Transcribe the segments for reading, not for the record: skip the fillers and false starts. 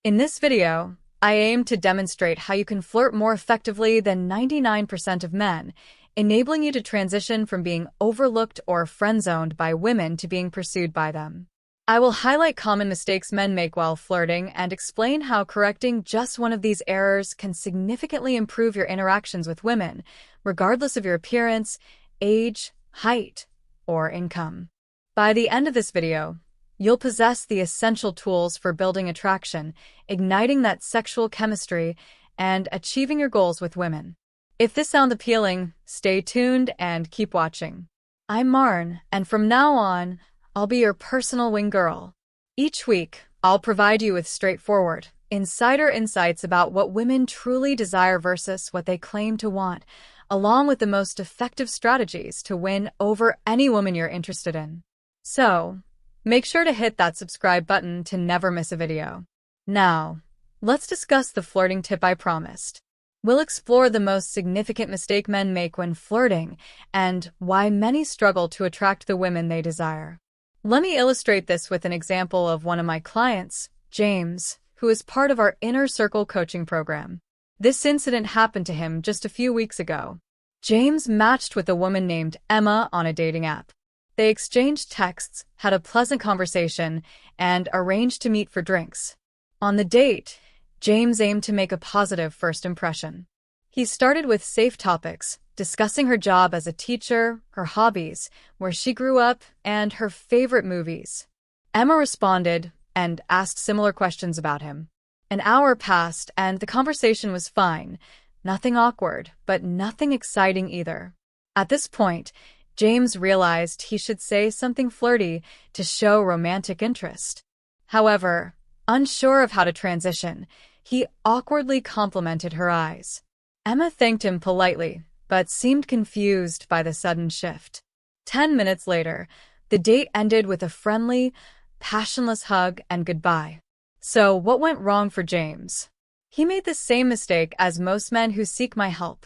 In this video, I aim to demonstrate how you can flirt more effectively than 99% of men, enabling you to transition from being overlooked or friend-zoned by women to being pursued by them. I will highlight common mistakes men make while flirting and explain how correcting just one of these errors can significantly improve your interactions with women, regardless of your appearance, age, height, or income. By the end of this video, you'll possess the essential tools for building attraction, igniting that sexual chemistry, and achieving your goals with women. If this sounds appealing, stay tuned and keep watching. I'm Marn, and from now on, I'll be your personal wing girl. Each week, I'll provide you with straightforward, insider insights about what women truly desire versus what they claim to want, along with the most effective strategies to win over any woman you're interested in. So, make sure to hit that subscribe button to never miss a video. Now, let's discuss the flirting tip I promised. We'll explore the most significant mistake men make when flirting and why many struggle to attract the women they desire. Let me illustrate this with an example of one of my clients, James, who is part of our Inner Circle coaching program. This incident happened to him just a few weeks ago. James matched with a woman named Emma on a dating app. They exchanged texts, had a pleasant conversation, and arranged to meet for drinks. On the date, James aimed to make a positive first impression. He started with safe topics, discussing her job as a teacher, her hobbies, where she grew up, and her favorite movies. Emma responded and asked similar questions about him. An hour passed, and the conversation was fine. Nothing awkward, but nothing exciting either. At this point, James realized he should say something flirty to show romantic interest. However, unsure of how to transition, he awkwardly complimented her eyes. Emma thanked him politely, but seemed confused by the sudden shift. 10 minutes later, the date ended with a friendly, passionless hug and goodbye. So, what went wrong for James? He made the same mistake as most men who seek my help.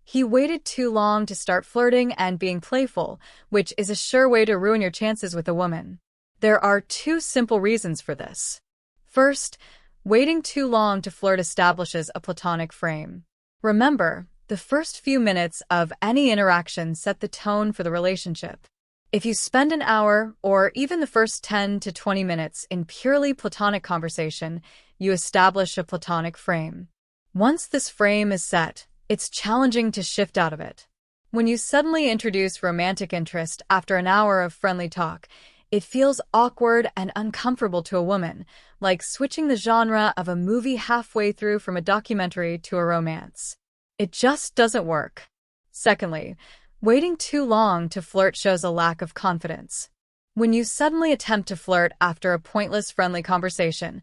He waited too long to start flirting and being playful, which is a sure way to ruin your chances with a woman. There are two simple reasons for this. First, waiting too long to flirt establishes a platonic frame. Remember, the first few minutes of any interaction set the tone for the relationship. If you spend an hour, or even the first 10 to 20 minutes in purely platonic conversation, you establish a platonic frame. Once this frame is set, it's challenging to shift out of it. When you suddenly introduce romantic interest after an hour of friendly talk, it feels awkward and uncomfortable to a woman, like switching the genre of a movie halfway through from a documentary to a romance. It just doesn't work. Secondly, waiting too long to flirt shows a lack of confidence. When you suddenly attempt to flirt after a pointless friendly conversation,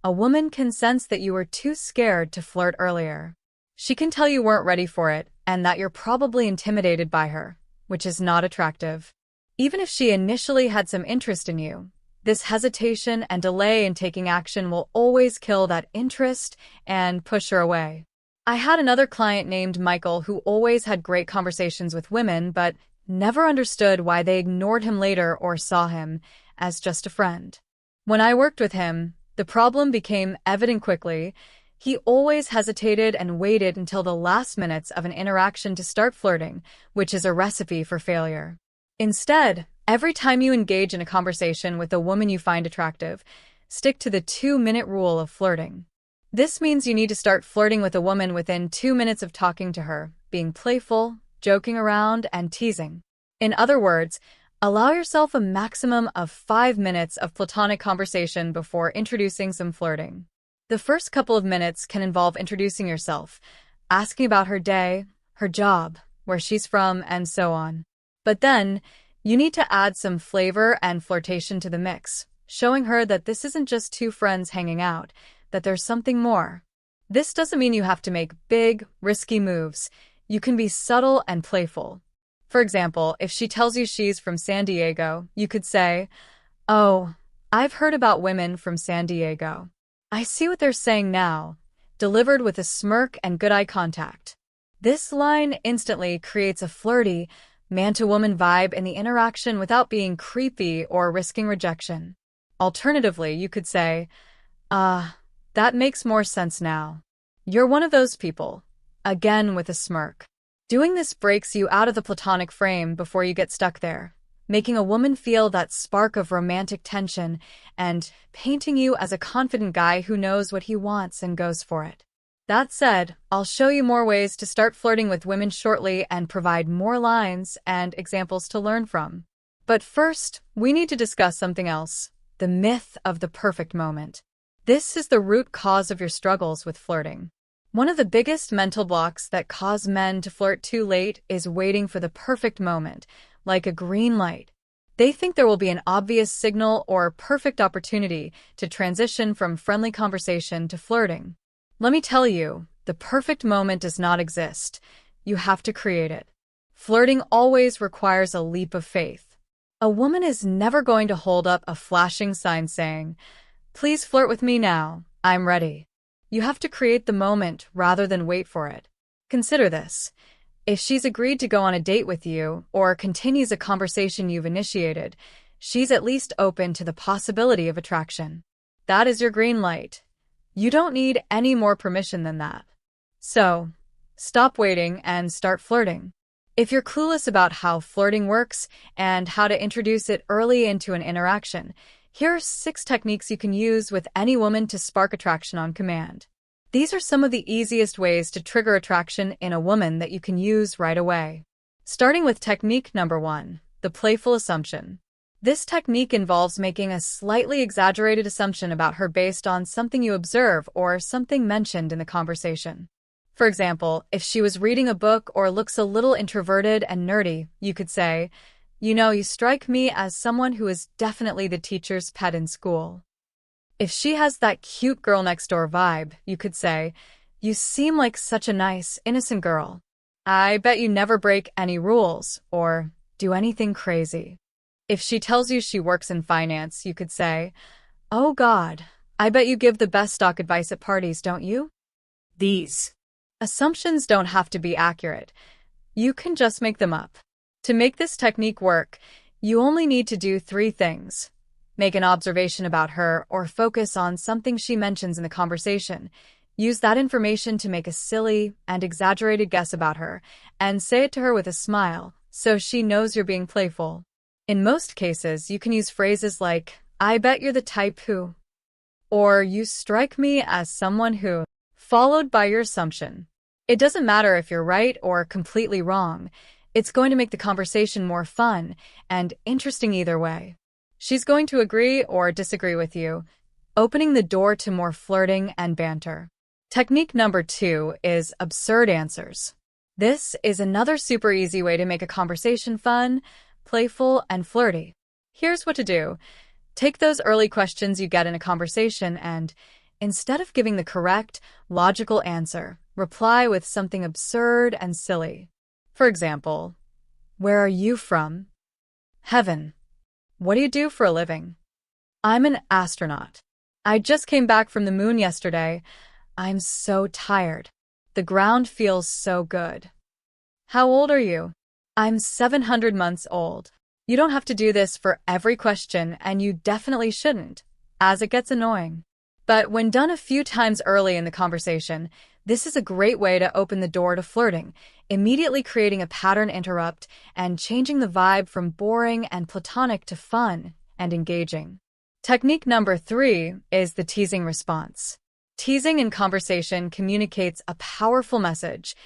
a woman can sense that you were too scared to flirt earlier. She can tell you weren't ready for it and that you're probably intimidated by her, which is not attractive. Even if she initially had some interest in you, this hesitation and delay in taking action will always kill that interest and push her away. I had another client named Michael who always had great conversations with women but never understood why they ignored him later or saw him as just a friend. When I worked with him, the problem became evident quickly. He always hesitated and waited until the last minutes of an interaction to start flirting, which is a recipe for failure. Instead, every time you engage in a conversation with a woman you find attractive, stick to the 2-minute rule of flirting. This means you need to start flirting with a woman within 2 minutes of talking to her, being playful, joking around, and teasing. In other words, allow yourself a maximum of 5 minutes of platonic conversation before introducing some flirting. The first couple of minutes can involve introducing yourself, asking about her day, her job, where she's from, and so on. But then, you need to add some flavor and flirtation to the mix, showing her that this isn't just two friends hanging out, that there's something more. This doesn't mean you have to make big, risky moves. You can be subtle and playful. For example, if she tells you she's from San Diego, you could say, "Oh, I've heard about women from San Diego. I see what they're saying now," delivered with a smirk and good eye contact. This line instantly creates a flirty, man-to-woman vibe in the interaction without being creepy or risking rejection. Alternatively, you could say, That makes more sense now. You're one of those people. Again with a smirk. Doing this breaks you out of the platonic frame before you get stuck there, making a woman feel that spark of romantic tension and painting you as a confident guy who knows what he wants and goes for it. That said, I'll show you more ways to start flirting with women shortly and provide more lines and examples to learn from. But first, we need to discuss something else, the myth of the perfect moment. This is the root cause of your struggles with flirting. One of the biggest mental blocks that cause men to flirt too late is waiting for the perfect moment, like a green light. They think there will be an obvious signal or perfect opportunity to transition from friendly conversation to flirting. Let me tell you, the perfect moment does not exist. You have to create it. Flirting always requires a leap of faith. A woman is never going to hold up a flashing sign saying, "Please flirt with me now, I'm ready." You have to create the moment rather than wait for it. Consider this. If she's agreed to go on a date with you or continues a conversation you've initiated, she's at least open to the possibility of attraction. That is your green light. You don't need any more permission than that. So, stop waiting and start flirting. If you're clueless about how flirting works and how to introduce it early into an interaction, here are 6 techniques you can use with any woman to spark attraction on command. These are some of the easiest ways to trigger attraction in a woman that you can use right away. Starting with technique number 1, the playful assumption. This technique involves making a slightly exaggerated assumption about her based on something you observe or something mentioned in the conversation. For example, if she was reading a book or looks a little introverted and nerdy, you could say, you strike me as someone who is definitely the teacher's pet in school." If she has that cute girl next door vibe, you could say, "You seem like such a nice, innocent girl. I bet you never break any rules or do anything crazy." If she tells you she works in finance, you could say, "Oh God, I bet you give the best stock advice at parties, don't you?" These assumptions don't have to be accurate. You can just make them up. To make this technique work, you only need to do 3 things. Make an observation about her or focus on something she mentions in the conversation. Use that information to make a silly and exaggerated guess about her, and say it to her with a smile, so she knows you're being playful. In most cases, you can use phrases like, "I bet you're the type who," or "You strike me as someone who," followed by your assumption. It doesn't matter if you're right or completely wrong. It's going to make the conversation more fun and interesting either way. She's going to agree or disagree with you, opening the door to more flirting and banter. Technique number 2 is absurd answers. This is another super easy way to make a conversation fun, playful, and flirty. Here's what to do. Take those early questions you get in a conversation and, instead of giving the correct, logical answer, reply with something absurd and silly. For example, "Where are you from?" "Heaven." "What do you do for a living?" "I'm an astronaut. I just came back from the moon yesterday. I'm so tired. The ground feels so good." "How old are you?" "I'm 700 months old." You don't have to do this for every question, and you definitely shouldn't, as it gets annoying. But when done a few times early in the conversation, this is a great way to open the door to flirting, immediately creating a pattern interrupt and changing the vibe from boring and platonic to fun and engaging. Technique number 3 is the teasing response. Teasing in conversation communicates a powerful message.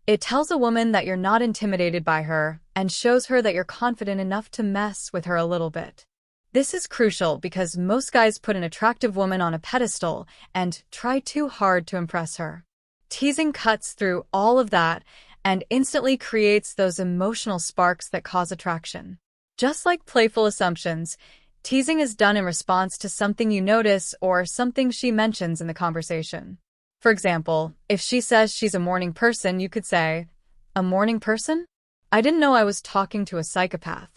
It tells a woman that you're not intimidated by her and shows her that you're confident enough to mess with her a little bit. This is crucial because most guys put an attractive woman on a pedestal and try too hard to impress her. Teasing cuts through all of that and instantly creates those emotional sparks that cause attraction. Just like playful assumptions, teasing is done in response to something you notice or something she mentions in the conversation. For example, if she says she's a morning person, you could say, "A morning person? I didn't know I was talking to a psychopath."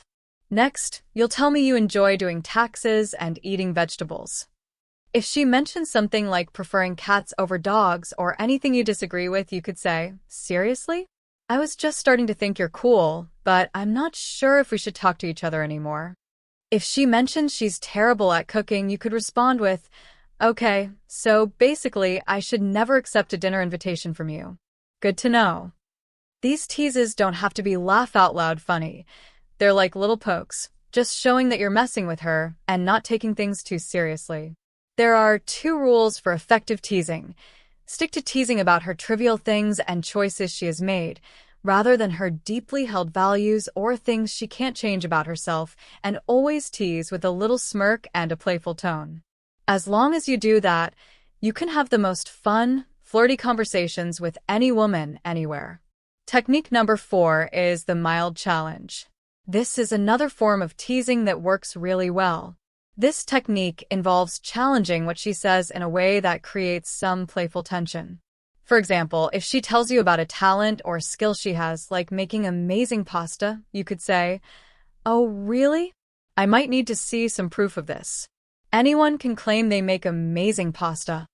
Next, you'll tell me you enjoy doing taxes and eating vegetables. If she mentions something like preferring cats over dogs or anything you disagree with, you could say, "Seriously? I was just starting to think you're cool, but I'm not sure if we should talk to each other anymore." If she mentions she's terrible at cooking, you could respond with, Okay, so basically, I should never accept a dinner invitation from you. Good to know. These teases don't have to be laugh out loud funny. They're like little pokes, just showing that you're messing with her and not taking things too seriously. There are two rules for effective teasing. Stick to teasing about her trivial things and choices she has made, rather than her deeply held values or things she can't change about herself, and always tease with a little smirk and a playful tone. As long as you do that, you can have the most fun, flirty conversations with any woman anywhere. Technique number 4 is the mild challenge. This is another form of teasing that works really well. This technique involves challenging what she says in a way that creates some playful tension. For example, if she tells you about a talent or skill she has, like making amazing pasta, you could say, "Oh, really? I might need to see some proof of this." Anyone can claim they make amazing pasta.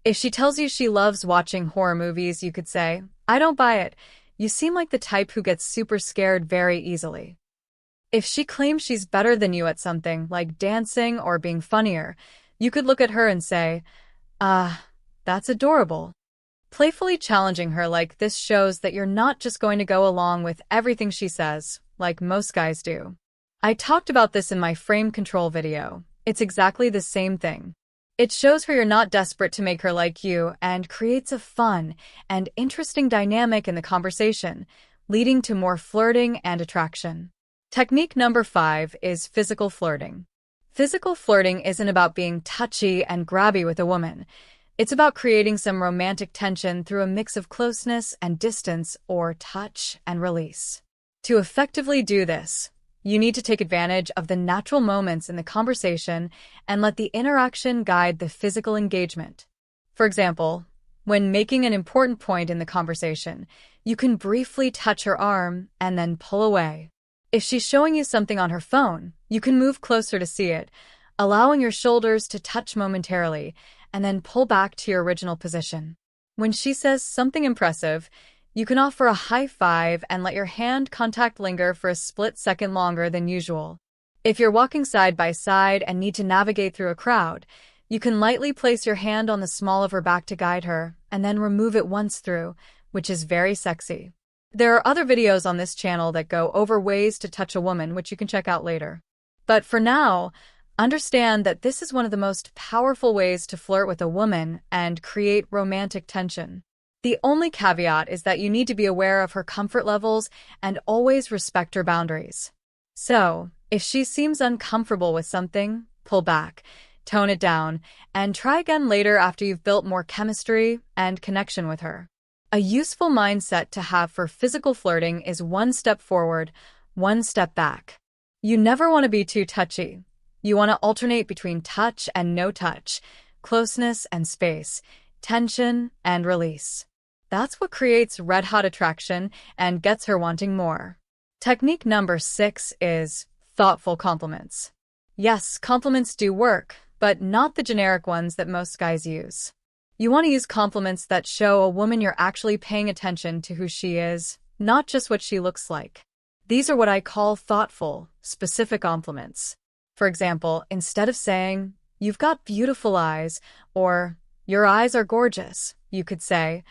If she tells you she loves watching horror movies, you could say, "I don't buy it. You seem like the type who gets super scared very easily." If she claims she's better than you at something, like dancing or being funnier, you could look at her and say, that's adorable." Playfully challenging her like this shows that you're not just going to go along with everything she says, like most guys do. I talked about this in my frame control video. It's exactly the same thing. It shows her you're not desperate to make her like you and creates a fun and interesting dynamic in the conversation, leading to more flirting and attraction. Technique number 5 is physical flirting. Physical flirting isn't about being touchy and grabby with a woman. It's about creating some romantic tension through a mix of closeness and distance, or touch and release. To effectively do this, you need to take advantage of the natural moments in the conversation and let the interaction guide the physical engagement. For example, when making an important point in the conversation, you can briefly touch her arm and then pull away. If she's showing you something on her phone, you can move closer to see it, allowing your shoulders to touch momentarily, and then pull back to your original position. When she says something impressive, you can offer a high five and let your hand contact linger for a split second longer than usual. If you're walking side by side and need to navigate through a crowd, you can lightly place your hand on the small of her back to guide her, and then remove it once through, which is very sexy. There are other videos on this channel that go over ways to touch a woman, which you can check out later. But for now, understand that this is one of the most powerful ways to flirt with a woman and create romantic tension. The only caveat is that you need to be aware of her comfort levels and always respect her boundaries. So, if she seems uncomfortable with something, pull back, tone it down, and try again later after you've built more chemistry and connection with her. A useful mindset to have for physical flirting is one step forward, one step back. You never want to be too touchy. You want to alternate between touch and no touch, closeness and space, tension and release. That's what creates red-hot attraction and gets her wanting more. Technique number 6 is thoughtful compliments. Yes, compliments do work, but not the generic ones that most guys use. You want to use compliments that show a woman you're actually paying attention to who she is, not just what she looks like. These are what I call thoughtful, specific compliments. For example, instead of saying, "You've got beautiful eyes," or "Your eyes are gorgeous," you could say,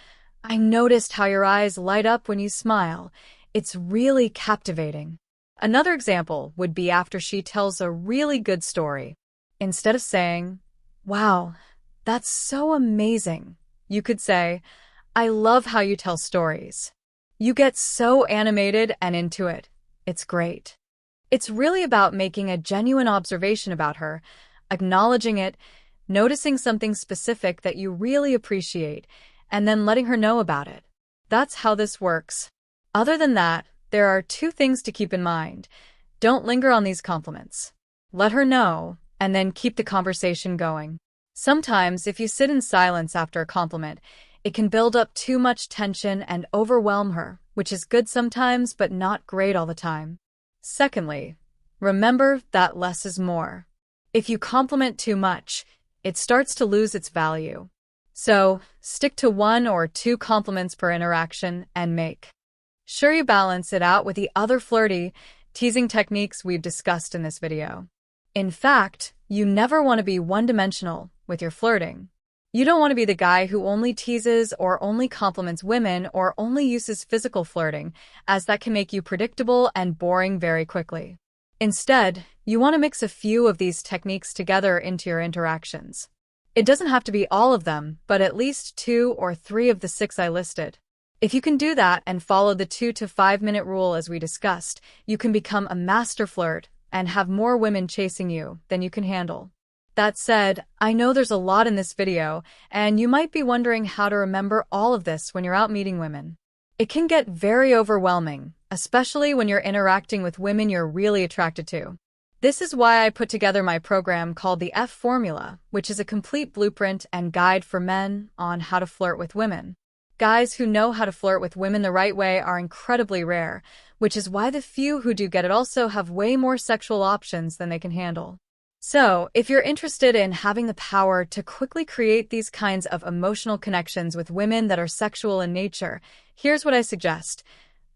"I noticed how your eyes light up when you smile. It's really captivating." Another example would be after she tells a really good story. Instead of saying, "Wow, that's so amazing," you could say, "I love how you tell stories. You get so animated and into it. It's great." It's really about making a genuine observation about her, acknowledging it, noticing something specific that you really appreciate, and then letting her know about it. That's how this works. Other than that, there are 2 things to keep in mind. Don't linger on these compliments. Let her know, and then keep the conversation going. Sometimes, if you sit in silence after a compliment, it can build up too much tension and overwhelm her, which is good sometimes but not great all the time. Secondly, remember that less is more. If you compliment too much, it starts to lose its value. So, stick to 1 or 2 compliments per interaction and make sure you balance it out with the other flirty, teasing techniques we've discussed in this video. In fact, you never want to be one-dimensional, with your flirting. You don't want to be the guy who only teases or only compliments women or only uses physical flirting, as that can make you predictable and boring very quickly. Instead, you want to mix a few of these techniques together into your interactions. It doesn't have to be all of them, but at least 2 or 3 of the 6 I listed. If you can do that and follow the 2 to 5 minute rule as we discussed, you can become a master flirt and have more women chasing you than you can handle. That said, I know there's a lot in this video, and you might be wondering how to remember all of this when you're out meeting women. It can get very overwhelming, especially when you're interacting with women you're really attracted to. This is why I put together my program called the F Formula, which is a complete blueprint and guide for men on how to flirt with women. Guys who know how to flirt with women the right way are incredibly rare, which is why the few who do get it also have way more sexual options than they can handle. So, if you're interested in having the power to quickly create these kinds of emotional connections with women that are sexual in nature, here's what I suggest.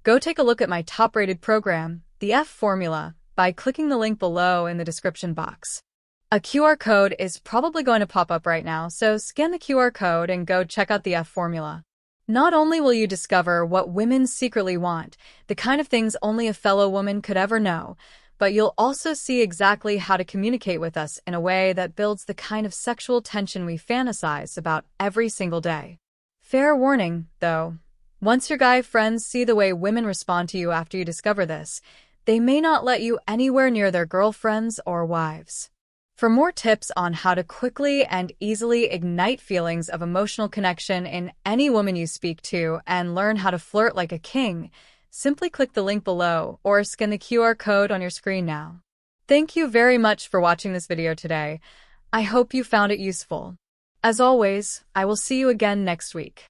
Go take a look at my top-rated program, the F Formula, by clicking the link below in the description box. A QR code is probably going to pop up right now, so scan the QR code and go check out the F Formula. Not only will you discover what women secretly want, the kind of things only a fellow woman could ever know, but you'll also see exactly how to communicate with us in a way that builds the kind of sexual tension we fantasize about every single day. Fair warning, though. Once your guy friends see the way women respond to you after you discover this, they may not let you anywhere near their girlfriends or wives. For more tips on how to quickly and easily ignite feelings of emotional connection in any woman you speak to and learn how to flirt like a king, simply click the link below or scan the QR code on your screen now. Thank you very much for watching this video today. I hope you found it useful. As always, I will see you again next week.